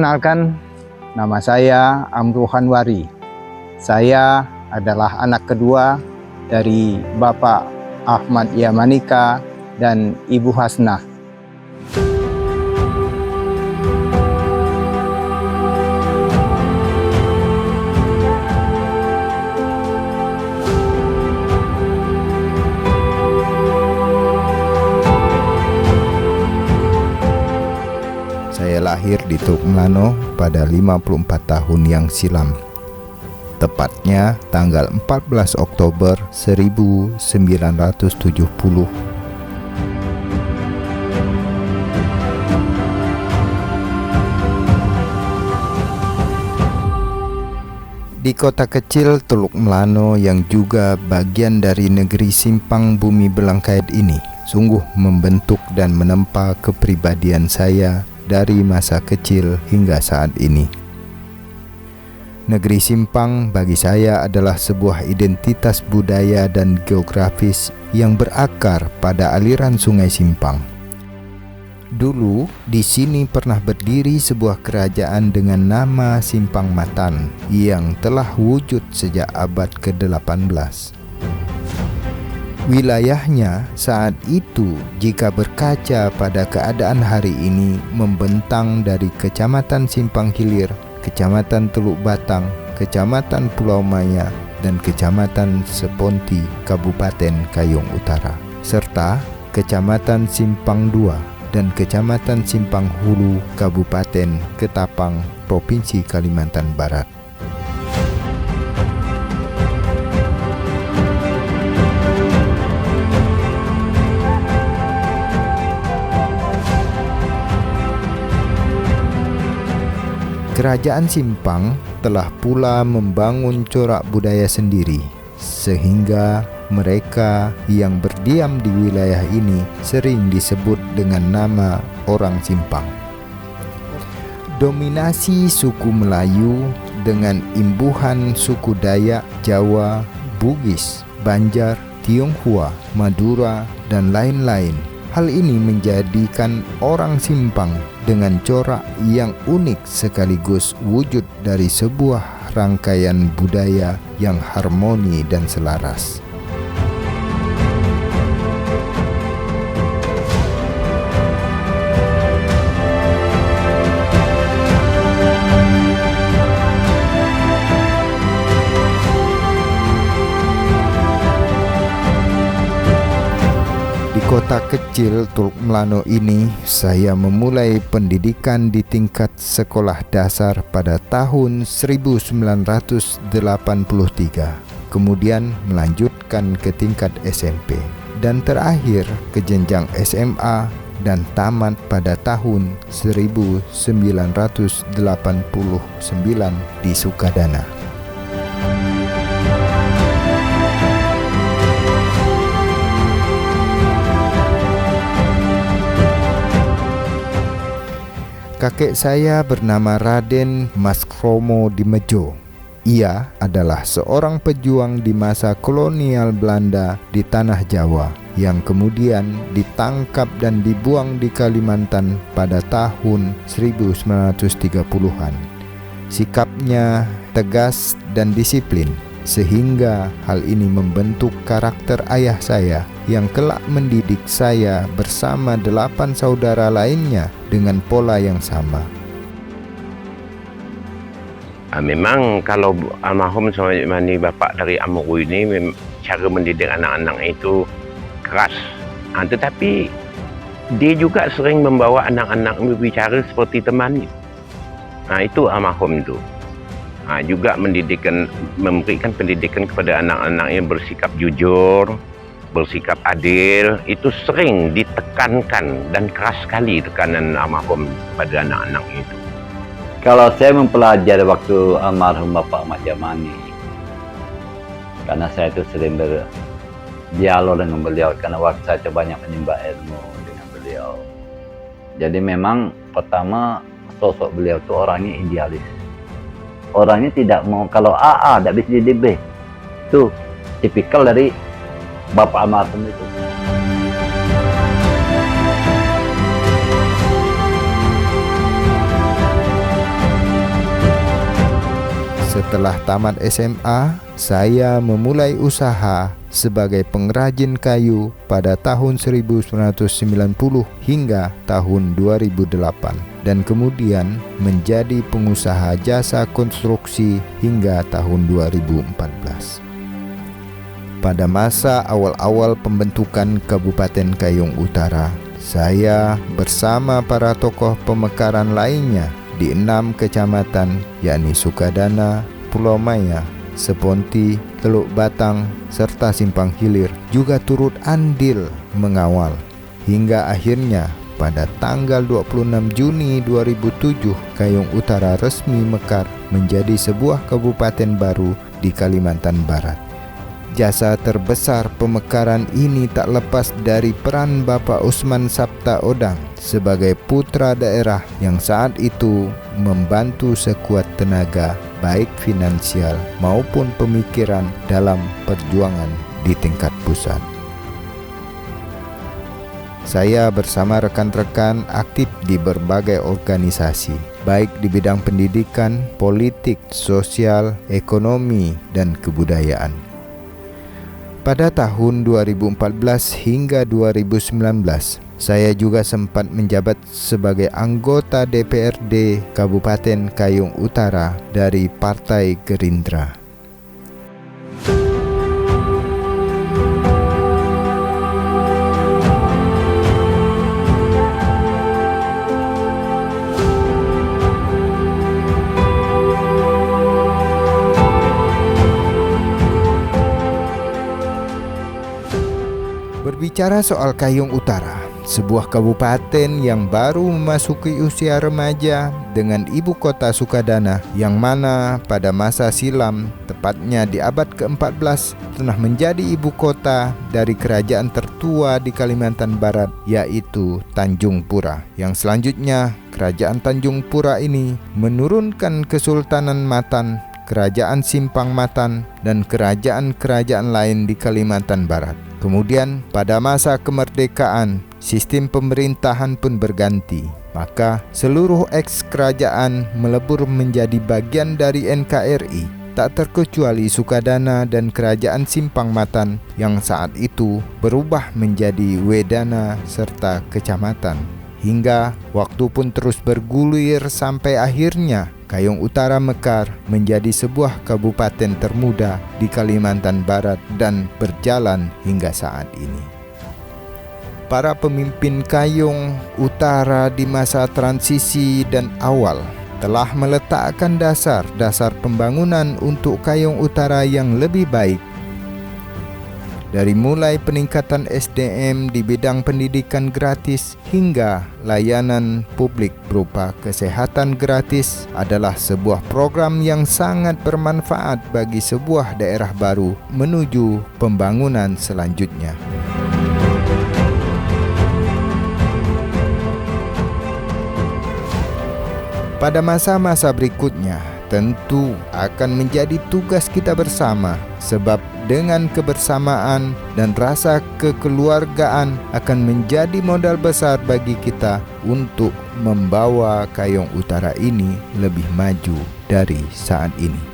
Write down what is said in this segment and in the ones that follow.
Perkenalkan, nama saya Amruhan Wari. Saya adalah anak kedua dari Bapak Ahmad Yamanika dan Ibu Hasnah. Saya lahir di Teluk Melano pada 54 tahun yang silam. Tepatnya tanggal 14 Oktober 1970. Di kota kecil Teluk Melano yang juga bagian dari negeri Simpang Bumi Belangkait ini, sungguh membentuk dan menempa kepribadian saya dari masa kecil hingga saat ini. Negeri Simpang bagi saya adalah sebuah identitas budaya dan geografis yang berakar pada aliran Sungai Simpang. Dulu di sini pernah berdiri sebuah kerajaan dengan nama Simpang Matan yang telah wujud sejak abad ke-18. Wilayahnya saat itu jika berkaca pada keadaan hari ini membentang dari Kecamatan Simpang Hilir, Kecamatan Teluk Batang, Kecamatan Pulau Maya, dan Kecamatan Seponti, Kabupaten Kayong Utara, serta Kecamatan Simpang II dan Kecamatan Simpang Hulu, Kabupaten Ketapang, Provinsi Kalimantan Barat. Kerajaan Simpang telah pula membangun corak budaya sendiri, sehingga mereka yang berdiam di wilayah ini sering disebut dengan nama orang Simpang. Dominasi suku Melayu dengan imbuhan suku Dayak, Jawa, Bugis, Banjar, Tionghoa, Madura, dan lain-lain. Hal ini menjadikan orang Simpang dengan corak yang unik sekaligus wujud dari sebuah rangkaian budaya yang harmoni dan selaras. Kota kecil Teluk Melano ini saya memulai pendidikan di tingkat sekolah dasar pada tahun 1983, kemudian melanjutkan ke tingkat SMP, dan terakhir ke jenjang SMA dan tamat pada tahun 1989 di Sukadana. Kakek saya bernama Raden Mas Kromo Dimejo. Ia adalah seorang pejuang di masa kolonial Belanda di tanah Jawa yang kemudian ditangkap dan dibuang di Kalimantan pada tahun 1930-an. Sikapnya tegas dan disiplin, sehingga hal ini membentuk karakter ayah saya yang kelak mendidik saya bersama 8 saudara lainnya dengan pola yang sama. Memang kalau almarhum Mani bapak dari Amru ini cara mendidik anak-anak itu keras. Tetapi dia juga sering membawa anak-anak berbicara seperti teman. Itu almarhum itu. Juga memberikan pendidikan kepada anak-anak yang bersikap jujur, bersikap adil. Itu sering ditekankan dan keras sekali tekanan almarhum pada anak-anak itu. Kalau saya mempelajari waktu almarhum Bapak Ahmad Yamani, karena saya itu sering berdialog dengan beliau, karena waktu saya banyak menimba ilmu dengan beliau. Jadi memang pertama sosok beliau itu orangnya idealis. Orangnya tidak mau, kalau A tidak bisa jadi B. Itu tipikal dari Bapak almarhum itu. Setelah tamat SMA, saya memulai usaha sebagai pengrajin kayu pada tahun 1990 hingga tahun 2008 dan kemudian menjadi pengusaha jasa konstruksi hingga tahun 2014. Pada masa awal-awal pembentukan Kabupaten Kayong Utara, saya bersama para tokoh pemekaran lainnya di 6 kecamatan yakni Sukadana, Pulau Maya, Seponti, Teluk Batang, serta Simpang Hilir juga turut andil mengawal hingga akhirnya pada tanggal 26 Juni 2007 Kayong Utara resmi mekar menjadi sebuah kabupaten baru di Kalimantan Barat. Jasa terbesar pemekaran ini tak lepas dari peran Bapak Usman Sabta Odang sebagai putra daerah yang saat itu membantu sekuat tenaga baik finansial maupun pemikiran dalam perjuangan di tingkat pusat. Saya bersama rekan-rekan aktif di berbagai organisasi, baik di bidang pendidikan, politik, sosial, ekonomi, dan kebudayaan. Pada tahun 2014 hingga 2019, saya juga sempat menjabat sebagai anggota DPRD Kabupaten Kayong Utara dari Partai Gerindra. Berbicara soal Kayong Utara, sebuah kabupaten yang baru memasuki usia remaja dengan ibu kota Sukadana yang mana pada masa silam, tepatnya di abad ke-14, pernah menjadi ibu kota dari kerajaan tertua di Kalimantan Barat yaitu Tanjung Pura. Yang selanjutnya, kerajaan Tanjung Pura ini menurunkan Kesultanan Matan, Kerajaan Simpang Matan, dan kerajaan-kerajaan lain di Kalimantan Barat. Kemudian pada masa kemerdekaan, sistem pemerintahan pun berganti. Maka seluruh eks-kerajaan melebur menjadi bagian dari NKRI, tak terkecuali Sukadana dan Kerajaan Simpang Matan yang saat itu berubah menjadi Wedana serta kecamatan. Hingga waktu pun terus bergulir sampai akhirnya Kayong Utara mekar menjadi sebuah kabupaten termuda di Kalimantan Barat dan berjalan hingga saat ini. Para pemimpin Kayong Utara di masa transisi dan awal telah meletakkan dasar-dasar pembangunan untuk Kayong Utara yang lebih baik. Dari mulai peningkatan SDM di bidang pendidikan gratis hingga layanan publik berupa kesehatan gratis adalah sebuah program yang sangat bermanfaat bagi sebuah daerah baru menuju pembangunan selanjutnya. Pada masa-masa berikutnya, tentu akan menjadi tugas kita bersama, sebab dengan kebersamaan dan rasa kekeluargaan akan menjadi modal besar bagi kita untuk membawa Kayong Utara ini lebih maju dari saat ini.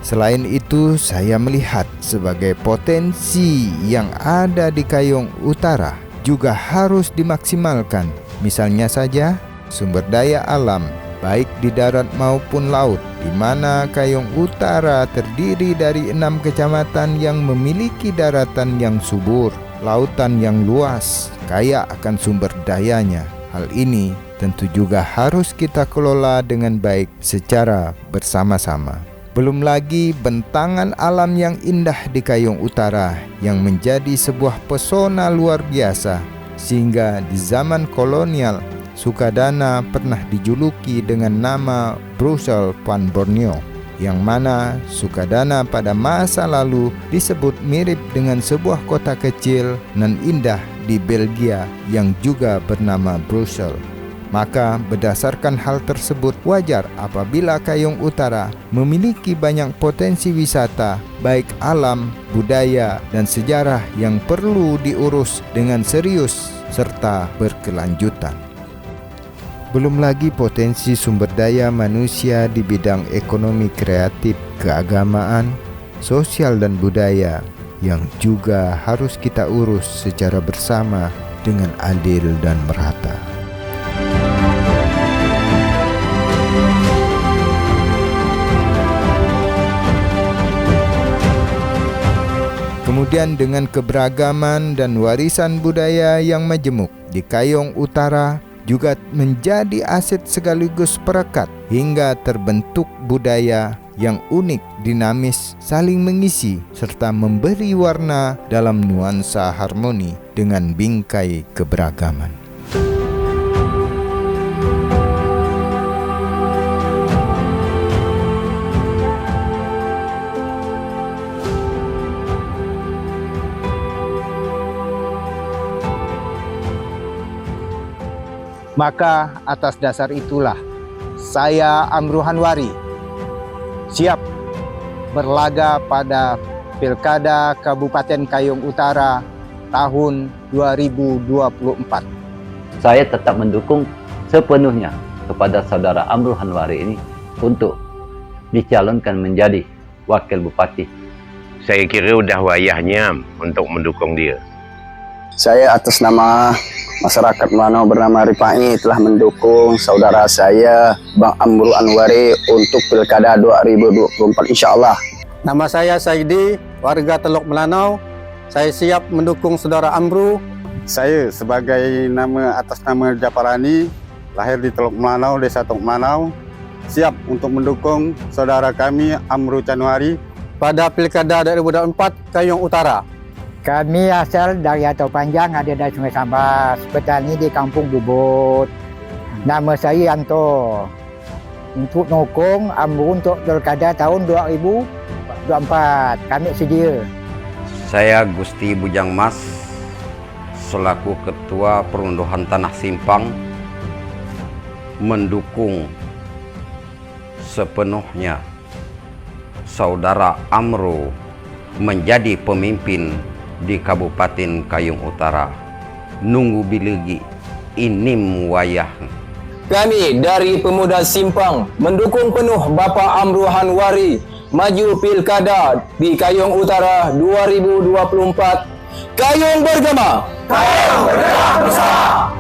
Selain itu, saya melihat sebagai potensi yang ada di Kayong Utara juga harus dimaksimalkan. Misalnya saja sumber daya alam, baik di darat maupun laut, di mana Kayong Utara terdiri dari 6 kecamatan yang memiliki daratan yang subur, lautan yang luas, kaya akan sumber dayanya. Hal ini tentu juga harus kita kelola dengan baik secara bersama-sama. Belum lagi bentangan alam yang indah di Kayong Utara yang menjadi sebuah pesona luar biasa, sehingga di zaman kolonial Sukadana pernah dijuluki dengan nama Brussels van Borneo, yang mana Sukadana pada masa lalu disebut mirip dengan sebuah kota kecil nan indah di Belgia yang juga bernama Brussels. Maka berdasarkan hal tersebut, wajar apabila Kayong Utara memiliki banyak potensi wisata, baik alam, budaya, dan sejarah yang perlu diurus dengan serius serta berkelanjutan. Belum lagi potensi sumber daya manusia di bidang ekonomi kreatif, keagamaan, sosial dan budaya yang juga harus kita urus secara bersama dengan adil dan merata. Kemudian dengan keberagaman dan warisan budaya yang majemuk di Kayong Utara juga menjadi aset sekaligus perekat hingga terbentuk budaya yang unik, dinamis, saling mengisi, serta memberi warna dalam nuansa harmoni dengan bingkai keberagaman. Maka atas dasar itulah saya Amru Hanwari siap berlaga pada Pilkada Kabupaten Kayong Utara tahun 2024. Saya tetap mendukung sepenuhnya kepada saudara Amru Hanwari ini untuk dicalonkan menjadi Wakil Bupati. Saya kira udah wayahnya untuk mendukung dia. Saya atas nama masyarakat Melanau bernama Ripai telah mendukung saudara saya Bang Amru Hanwari untuk Pilkada 2024 insyaAllah. Nama saya Saidi, warga Teluk Melanau. Saya siap mendukung saudara Amru. Saya sebagai atas nama Japarani, lahir di Teluk Melanau, Desa Teluk Melanau, siap untuk mendukung saudara kami Amru Hanwari Pada Pilkada 2024 Kayong Utara. Kami asal dari Atau Panjang, ada dari Sungai Sambas, petani di Kampung Bubut. Nama saya Yanto. Untuk nokong Amru untuk Pilkada tahun 2024, kami sedia. Saya Gusti Bujang Mas, selaku Ketua Perunduhan Tanah Simpang, mendukung sepenuhnya saudara Amru menjadi pemimpin di Kabupaten Kayong Utara. Nunggu bilegi inim wayah. Kami dari Pemuda Simpang mendukung penuh Bapak Amru Hanwari maju Pilkada di Kayong Utara 2024. Kayong bergema, Kayong bergerak bersama.